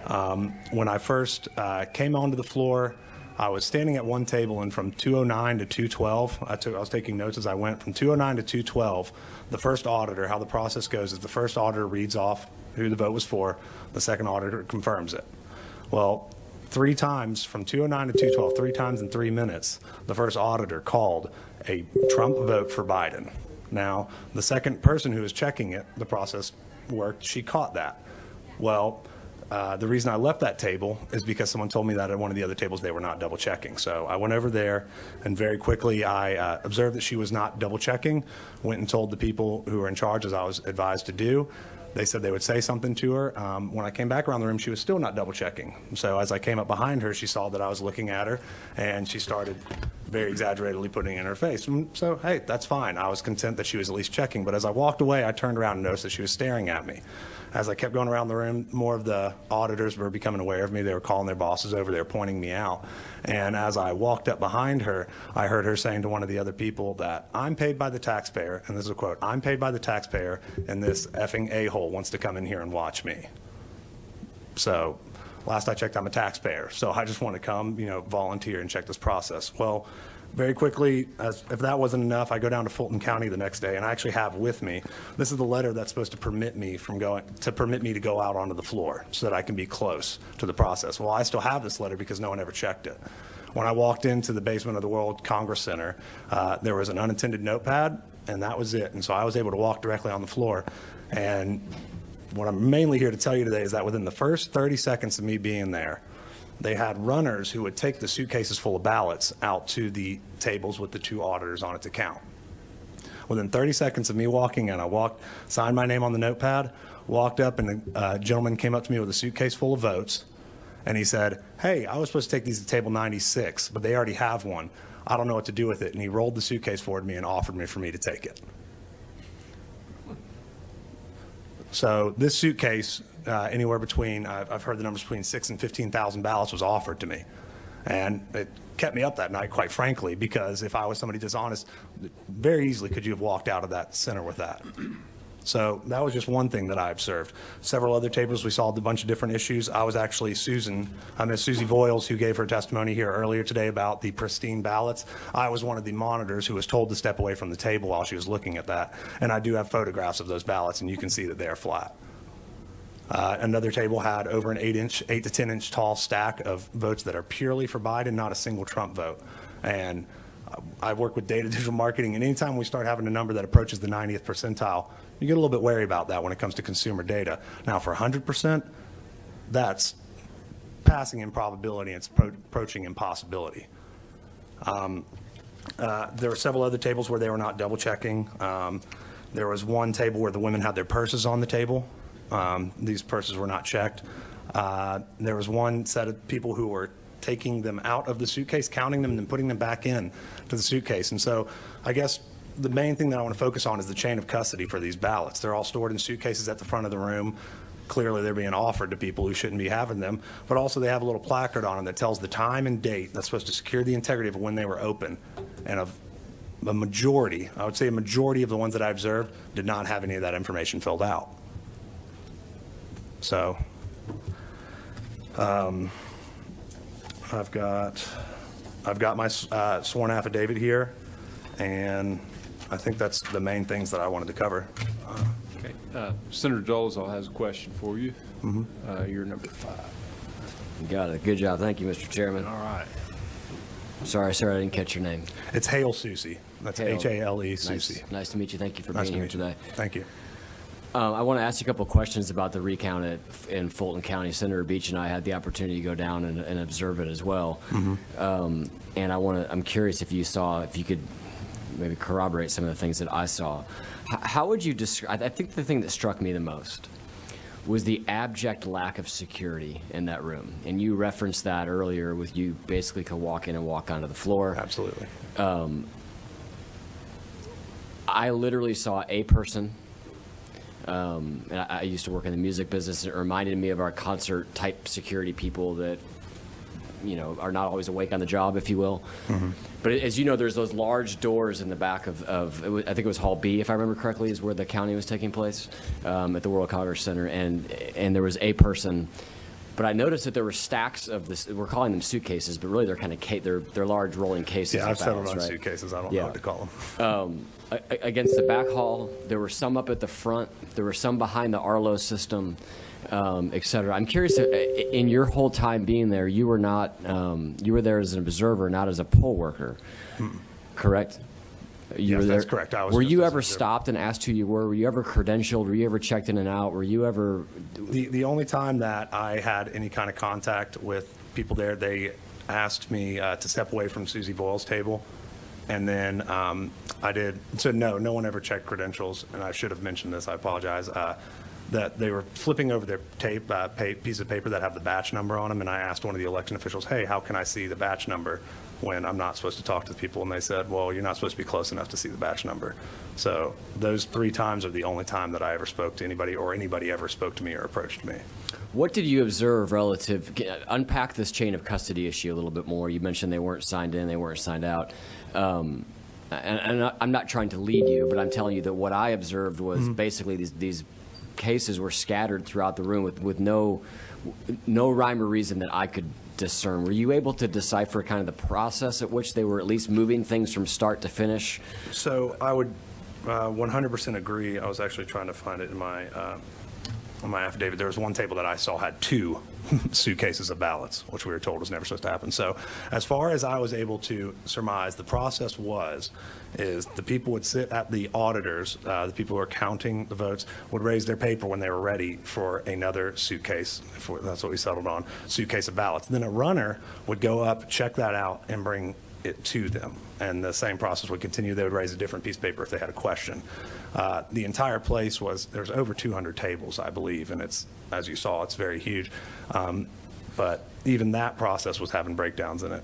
When I first came onto the floor, I was standing at one table, and from 209 to 212, I was taking notes as I went. From 209 to 212, the first auditor, how the process goes is the first auditor reads off who the vote was for, the second auditor confirms it. Well, 3 times from 209 to 212, 3 times in 3 minutes, the first auditor called a Trump vote for Biden. Now, the second person who was checking it, the process worked, she caught that. Well, the reason I left that table is because someone told me that at one of the other tables they were not double checking. So I went over there, and very quickly I observed that she was not double checking, went and told the people who were in charge, as I was advised to do. They said they would say something to her. When I came back around the room, she was still not double checking. So as I came up behind her, she saw that I was looking at her, and she started very exaggeratedly putting it in her face. And so, hey, that's fine. I was content that she was at least checking. But as I walked away, I turned around and noticed that she was staring at me. As I kept going around the room, more of the auditors were becoming aware of me. They were calling their bosses over. They were pointing me out. And as I walked up behind her, I heard her saying to one of the other people that I'm paid by the taxpayer, and this is a quote, "I'm paid by the taxpayer, and this effing a-hole wants to come in here and watch me." So last I checked, I'm a taxpayer. So I just want to come, volunteer and check this process. Well, very quickly, if that wasn't enough, I go down to Fulton County the next day, and I actually have with me, this is the letter that's supposed to permit me to go out onto the floor so that I can be close to the process. Well, I still have this letter because no one ever checked it. When I walked into the basement of the World Congress Center, there was an unattended notepad, and that was it. And so I was able to walk directly on the floor. And what I'm mainly here to tell you today is that within the first 30 seconds of me being there, they had runners who would take the suitcases full of ballots out to the tables with the 2 auditors on it to count. Within 30 seconds of me walking in, signed my name on the notepad, walked up, and a gentleman came up to me with a suitcase full of votes, and he said, "Hey, I was supposed to take these to table 96, but they already have one. I don't know what to do with it." And he rolled the suitcase forward to me and offered me for me to take it. So this suitcase, anywhere between, I've heard the numbers between 6,000 and 15,000 ballots was offered to me. And it kept me up that night, quite frankly, because if I was somebody dishonest, very easily could you have walked out of that center with that. So that was just one thing that I observed. Several other tables, we solved a bunch of different issues. I was actually Susie Voiles, who gave her testimony here earlier today about the pristine ballots. I was one of the monitors who was told to step away from the table while she was looking at that. And I do have photographs of those ballots, and you can see that they're flat. Another table had over an 8 to 10 inch tall stack of votes that are purely for Biden, not a single Trump vote. And I work with data digital marketing, and anytime we start having a number that approaches the 90th percentile, you get a little bit wary about that when it comes to consumer data. Now, for 100%, that's passing in probability, and it's approaching impossibility. There were several other tables where they were not double checking. There was one table where the women had their purses on the table. These purses were not checked. There was one set of people who were taking them out of the suitcase, counting them, and then putting them back in to the suitcase. And so I guess the main thing that I want to focus on is the chain of custody for these ballots. They're all stored in suitcases at the front of the room. Clearly they're being offered to people who shouldn't be having them, but also they have a little placard on them that tells the time and date that's supposed to secure the integrity of when they were open. And of a majority, I would say a majority of the ones that I observed did not have any of that information filled out. So I've got my sworn affidavit here, and I think that's the main things that I wanted to cover. Okay. Senator Dolezal has a question for you. You're number 5. You got it. Good job. Thank you, Mr. Chairman. All right. Sorry, sir, I didn't catch your name. It's Hale Susie. That's Hale. H-A-L-E Susie. Nice to meet you. Thank you for Nice being to here meet you. today. Thank you. I want to ask you a couple of questions about the recount in Fulton County. Senator Beach and I had the opportunity to go down and observe it as well. And I'm curious if you could maybe corroborate some of the things that I saw. How would you describe? I think the thing that struck me the most was the abject lack of security in that room. And you referenced that earlier with you basically could walk in and walk onto the floor. Absolutely. I literally saw a person. And I used to work in the music business, and it reminded me of our concert type security people that, are not always awake on the job, if you will. But as you know, there's those large doors in the back of I think it was Hall B, if I remember correctly, is where the county was taking place, at the World Congress Center. And there was a person But I noticed that there were stacks of this. We're calling them suitcases, but really they're kind of they're large rolling cases. Yeah, of I've settled ballots, on right? suitcases. I don't Yeah. know what to call them. Against the back hall, there were some up at the front. There were some behind the Arlo system, et cetera. I'm curious, in your whole time being there, you were not, you were there as an observer, not as a poll worker, correct? Yes, that's correct. I was Were just you an ever observer. stopped and asked who you were? Were you ever credentialed? Were you ever checked in and out? Were you ever? The only time that I had any kind of contact with people there, they asked me to step away from Susie Voil's table. And then I did. So no one ever checked credentials. And I should have mentioned this. I apologize. That they were flipping over their piece of paper that have the batch number on them. And I asked one of the election officials, hey, how can I see the batch number when I'm not supposed to talk to the people? And they said, well, you're not supposed to be close enough to see the batch number. So those 3 times are the only time that I ever spoke to anybody or anybody ever spoke to me or approached me. What did you observe relative? Unpack this chain of custody issue a little bit more. You mentioned they weren't signed in, they weren't signed out. And I'm not trying to lead you, but I'm telling you that what I observed was basically these cases were scattered throughout the room with no rhyme or reason that I could discern. Were you able to decipher kind of the process at which they were at least moving things from start to finish? So I would 100% agree. I was actually trying to find it in my affidavit. There was one table that I saw had 2 suitcases of ballots, which we were told was never supposed to happen. So as far as I was able to surmise, the process is the people would sit at the auditors, the people who are counting the votes, would raise their paper when they were ready for another suitcase, that's what we settled on, suitcase of ballots. Then a runner would go up, check that out, and bring it to them. And the same process would continue. They would raise a different piece of paper if they had a question. The entire place there's over 200 tables, I believe, and it's, as you saw, it's very huge. But even that process was having breakdowns in it.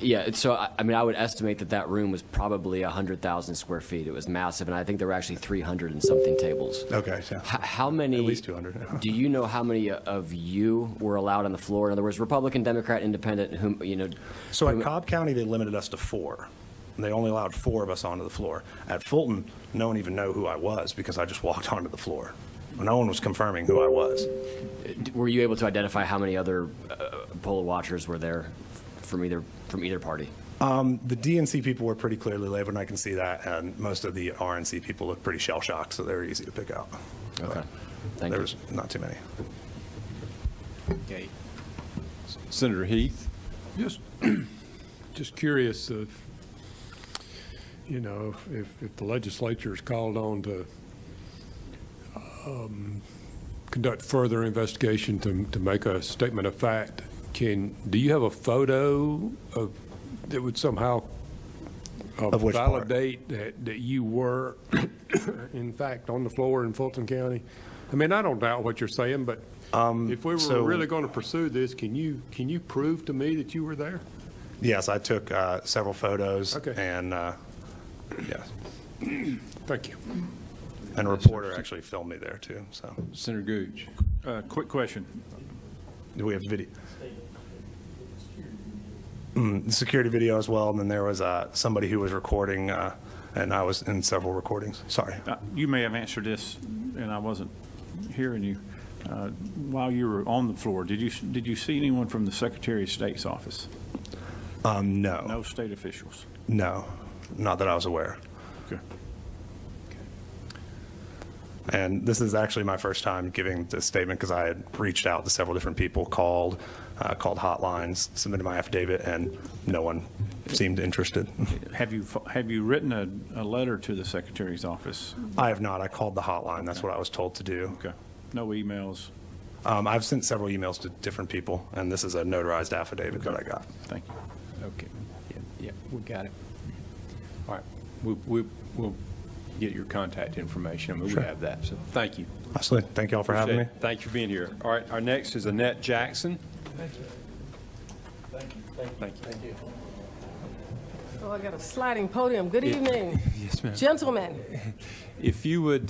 Yeah, so I mean, I would estimate that room was probably 100,000 square feet. It was massive, and I think there were actually 300 and something tables. Okay, so How many? at least 200. Do you know how many of you were allowed on the floor? In other words, Republican, Democrat, Independent, whom, you know? So at Cobb County, they limited us to 4. And they only allowed 4 of us onto the floor. At Fulton, no one even knew who I was because I just walked onto the floor. No one was confirming who I was. Were you able to identify how many other poll watchers were there from either party? The DNC people were pretty clearly labeled, and I can see that. And most of the RNC people looked pretty shell-shocked, so they were easy to pick out. Okay, thank There you. was not too many. Okay. Senator Heath? Just curious if, if the legislature is called on to conduct further investigation to make a statement of fact, do you have a photo that would somehow Of which part? validate that you were, in fact, on the floor in Fulton County? I mean, I don't doubt what you're saying, but if we were so- really going to pursue this, can you prove to me that you were there? Yes, I took several photos. Okay. And, yes. Thank you. And a reporter actually filmed me there, too. So Senator Gooch? Quick question. do we have video? The security video as well. And then there was somebody who was recording, and I was in several recordings. Sorry. You may have answered this, and I wasn't hearing you. While you were on the floor, did you see anyone from the Secretary of State's office? No. No state officials? No. Not that I was aware. Okay. And this is actually my first time giving this statement because I had reached out to several different people, called hotlines, submitted my affidavit, and no one seemed interested. Have you written a letter to the Secretary's office? I have not. I called the hotline. That's what I was told to do. Okay. No emails? I've sent several emails to different people, and this is a notarized affidavit that I got. Thank you. Okay. Yeah, we got it. All right. We'll get your contact information. I mean, Sure. we have that, so thank you. Absolutely. Thank you all for having me. Appreciate it. Thank you for being here. All right, our next is Annette Jackson. Thank you. Oh, I got a sliding podium. Good evening. Yes, ma'am. Gentlemen. If you would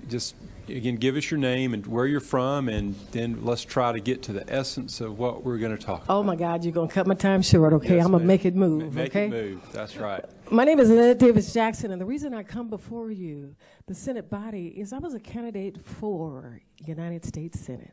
just, again, give us your name and where you're from, and then let's try to get to the essence of what we're going to talk about. Oh, my God, you're going to cut my time short, okay? Yes, I'm going to ma'am. make it move, Make okay? it move. That's right. My name is Annette Davis Jackson, and the reason I come before you, the Senate body, is I was a candidate for United States Senate.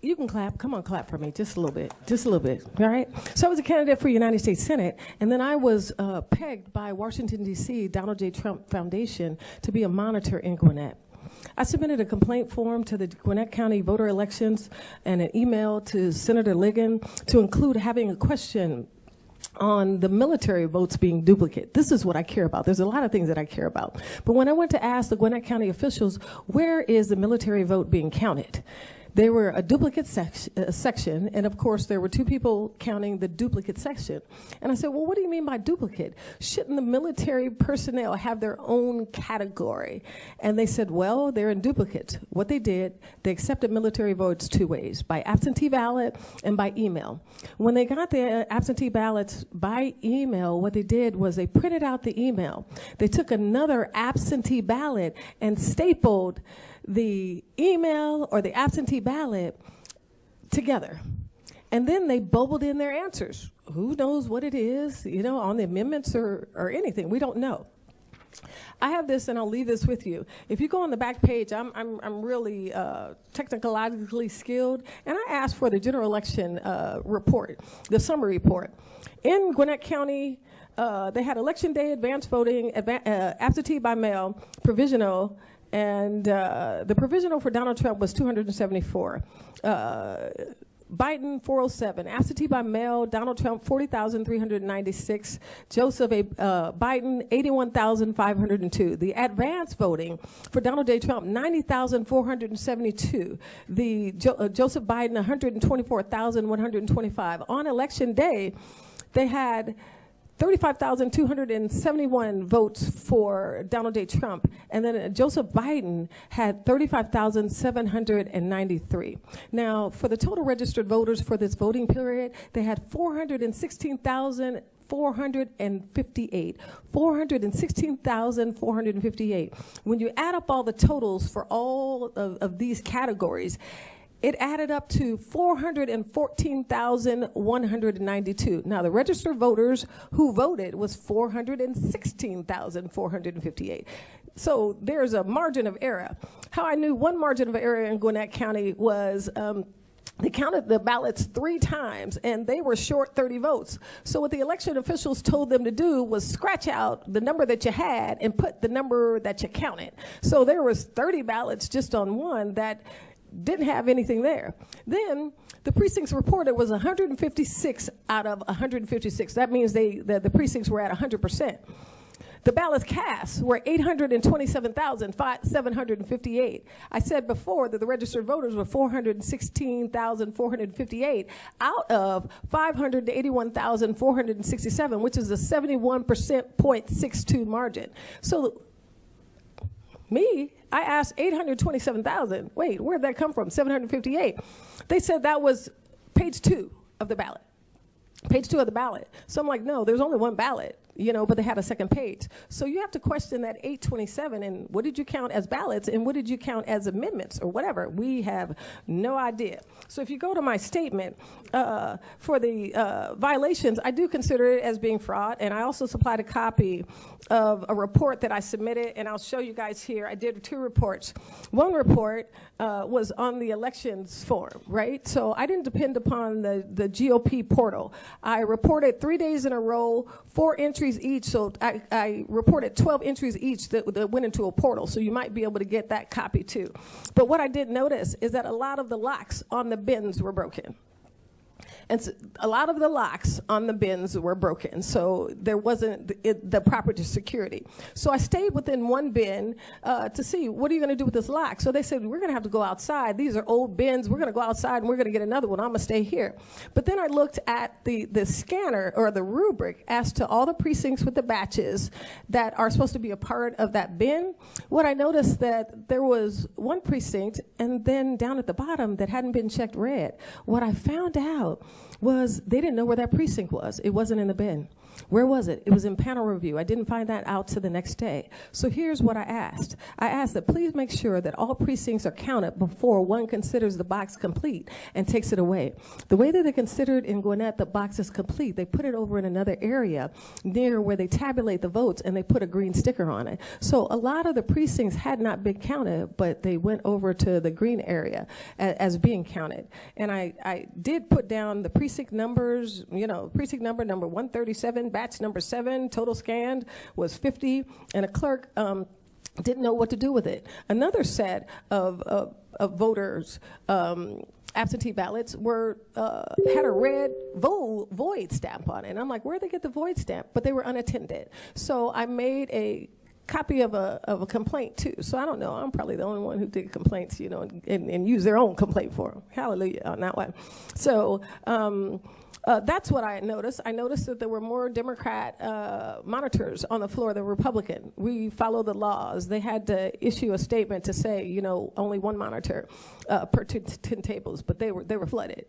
You can clap. Come on, clap for me. Just a little bit. Just a little bit. All right? So I was a candidate for United States Senate, and then I was pegged by Washington, D.C., Donald J. Trump Foundation to be a monitor in Gwinnett. I submitted a complaint form to the Gwinnett County voter elections and an email to Senator Ligon to include having a question on the military votes being duplicate. This is what I care about. There's a lot of things that I care about. But when I went to ask the Gwinnett County officials, where is the military vote being counted? They were a duplicate section, and of course there were two people counting the duplicate section. And I said, well, what do you mean by duplicate? Shouldn't the military personnel have their own category? And they said, well, they're in duplicate. What they did, they accepted military votes two ways, by absentee ballot and by email. When they got the absentee ballots by email, what they did was they printed out the email. They took another absentee ballot and stapled the email or the absentee ballot together. And then they bubbled in their answers. Who knows what it is, you know, on the amendments or anything. We don't know. I have this, and I'll leave this with you. If you go on the back page, I'm really technologically skilled, and I asked for the general election report, the summary report. In Gwinnett County, they had election day, advance voting, absentee by mail, provisional, and the provisional for Donald Trump was 274. Biden, 407. Absentee by mail, Donald Trump, 40,396. Joseph Biden, 81,502. The advance voting for Donald J. Trump, 90,472. The Joseph Biden, 124,125. On election day, they had 35,271 votes for Donald J. Trump, and then Joseph Biden had 35,793. Now, for the total registered voters for this voting period, they had 416,458. 416,458. When you add up all the totals for all of these categories, it added up to 414,192. Now, the registered voters who voted was 416,458. So there's a margin of error. How I knew one margin of error in Gwinnett County was they counted the ballots 3 times, and they were short 30 votes. So what the election officials told them to do was scratch out the number that you had and put the number that you counted. So there was 30 ballots just on one that didn't have anything there. Then the precincts reported was 156 out of 156. That means the precincts were at 100%. The ballots cast were 827,758. I said before that the registered voters were 416,458 out of 581,467, which is a 71.62 margin. So I asked 827,000. Wait, where'd that come from? 758. They said that was page 2 of the ballot. Page 2 of the ballot. So I'm like, no, there's only one ballot, but they had a second page. So you have to question that 827 and what did you count as ballots and what did you count as amendments or whatever? We have no idea. So if you go to my statement for the violations, I do consider it as being fraud, and I also supplied a copy of a report that I submitted, and I'll show you guys here. I did 2 reports. One report was on the elections form, right? So I didn't depend upon the GOP portal. I reported 3 days in a row, 4 entries each, so I reported 12 entries each that went into a portal, so you might be able to get that copy too. But what I did notice is that a lot of the locks on the bins were broken. And so a lot of the locks on the bins were broken, so there wasn't the proper security. So I stayed within one bin to see, what are you going to do with this lock? So they said, we're going to have to go outside. These are old bins. We're going to go outside, and we're going to get another one. I'm going to stay here. But then I looked at the scanner or the rubric as to all the precincts with the batches that are supposed to be a part of that bin. What I noticed that there was one precinct, and then down at the bottom that hadn't been checked red. What I found out was they didn't know where that precinct was. It wasn't in the bin. Where was it? It was in panel review. I didn't find that out till the next day. So here's what I asked. I asked that please make sure that all precincts are counted before one considers the box complete and takes it away. The way that they considered in Gwinnett the box is complete, they put it over in another area near where they tabulate the votes, and they put a green sticker on it. So a lot of the precincts had not been counted, but they went over to the green area as being counted. And I did put down the precinct numbers, precinct number 137, batch number 7, total scanned was 50, and a clerk didn't know what to do with it. Another set of voters, absentee ballots had a red void stamp on it. And I'm like, where'd they get the void stamp? But they were unattended. So I made a copy of a complaint too. So I don't know. I'm probably the only one who did complaints, and use their own complaint form. Hallelujah on that one. So that's what I noticed. I noticed that there were more Democrat monitors on the floor than Republican. We follow the laws. They had to issue a statement to say, only one monitor per 10 tables, but they were flooded.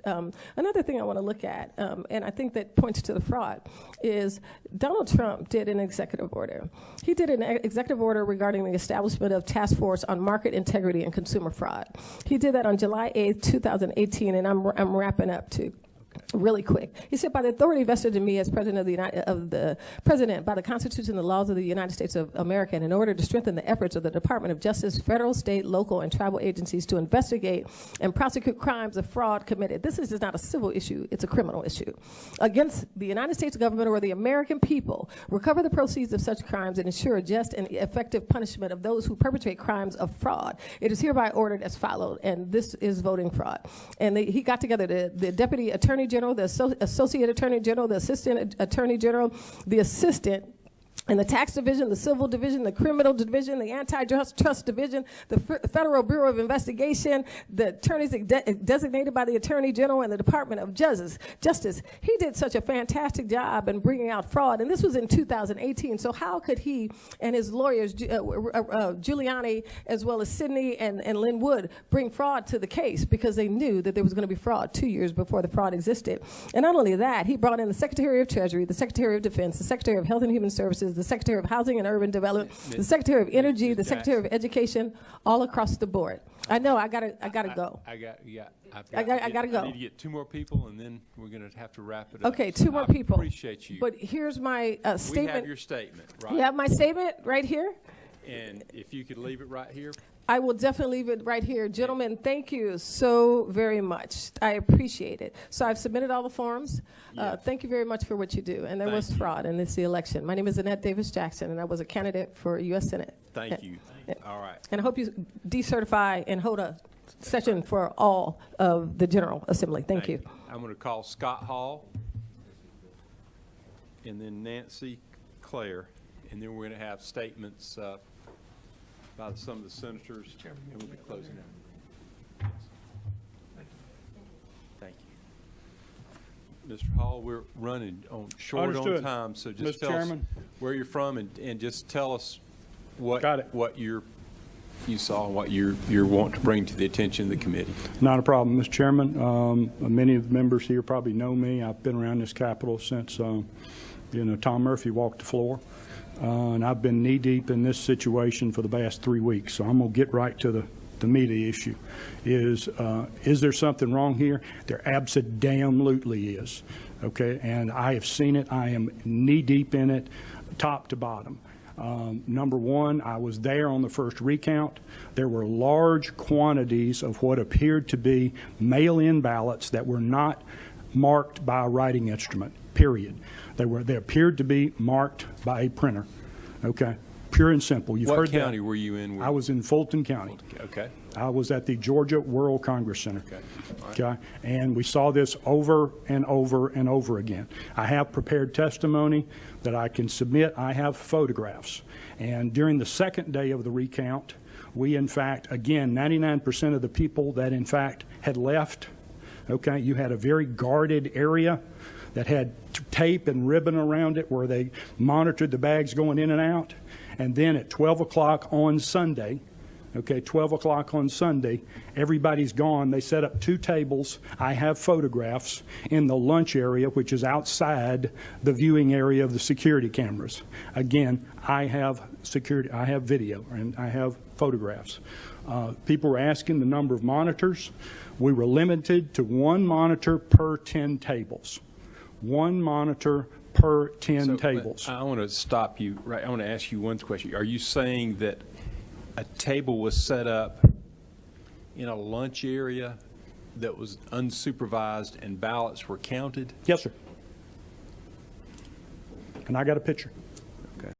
Another thing I want to look at, and I think that points to the fraud, is Donald Trump did an executive order. He did an executive order regarding the establishment of task force on market integrity and consumer fraud. He did that on July 8th, 2018, and I'm wrapping up too. Really quick. He said, by the authority vested in me as President of the President, by the Constitution and the laws of the United States of America, and in order to strengthen the efforts of the Department of Justice, federal, state, local, and tribal agencies to investigate and prosecute crimes of fraud committed. This is just not a civil issue, it's a criminal issue. Against the United States government or the American people, recover the proceeds of such crimes and ensure just and effective punishment of those who perpetrate crimes of fraud. It is hereby ordered as followed, and this is voting fraud. And he got together the Deputy Attorney General, the Associate Attorney General, the Assistant Attorney General, the Assistant, and the Tax Division, the Civil Division, the Criminal Division, the Antitrust Division, the Federal Bureau of Investigation, the attorneys designated by the Attorney General, and the Department of Justice. He did such a fantastic job in bringing out fraud, and this was in 2018. So how could he and his lawyers, Guiliani, as well as Sidney and Lynn Wood, bring fraud to the case because they knew that there was going to be fraud 2 years before the fraud existed? And not only that, he brought in the Secretary of Treasury, the Secretary of Defense, the Secretary of Health and Human Services, the Secretary of Housing and Urban Development, the Secretary of Energy, the Secretary of Education, all across the board. I know, I gotta go. I gotta go. I need to get 2 more people, and then we're going to have to wrap it up. Okay, 2 more people. I appreciate you. But here's my statement. We have your statement, right? You have my statement right here? And if you could leave it right here. I will definitely leave it right here. Gentlemen, thank you so very much. I appreciate it. So I've submitted all the forms. Yes. Thank you very much for what you do. And there was fraud, and it's the election. My name is Annette Davis Jackson, and I was a candidate for U.S. Senate. Thank you. All right. And I hope you decertify and hold a session for all of the General Assembly. Thank you. I'm going to call Scott Hall, and then Nancy Claire, and then we're going to have statements by some of the senators, and we'll be closing out. Thank you. Mr. Hall, we're running short on time, so just tell us where you're from and just tell us what you saw and what you're wanting to bring to the attention of the committee. Not a problem, Mr. Chairman. Many of the members here probably know me. I've been around this Capitol since Tom Murphy walked the floor. And I've been knee-deep in this situation for the past 3 weeks, so I'm going to get right to the meat of the issue. Is there something wrong here? There abso-damn-lutely is, okay? And I have seen it. I am knee-deep in it, top to bottom. Number one, I was there on the first recount. There were large quantities of what appeared to be mail-in ballots that were not marked by a writing instrument, period. They appeared to be marked by a printer. Okay, pure and simple. You've heard that. What county were you in? I was in Fulton County. Okay. I was at the Georgia World Congress Center. Okay. All right. Okay, and we saw this over and over and over again. I have prepared testimony that I can submit. I have photographs. And during the second day of the recount, we in fact, again, 99% of the people that in fact had left. Okay, you had a very guarded area that had tape and ribbon around it where they monitored the bags going in and out. And then at 12 o'clock on Sunday, okay, 12 o'clock on Sunday, everybody's gone. They set up 2 tables. I have photographs in the lunch area, which is outside the viewing area of the security cameras. Again, I have security, I have video, and I have photographs. People were asking the number of monitors. We were limited to 1 monitor per 10 tables. 1 monitor per 10 tables. I want to stop you, right, I want to ask you one question. Are you saying that a table was set up in a lunch area that was unsupervised and ballots were counted? Yes, sir. And I got a picture.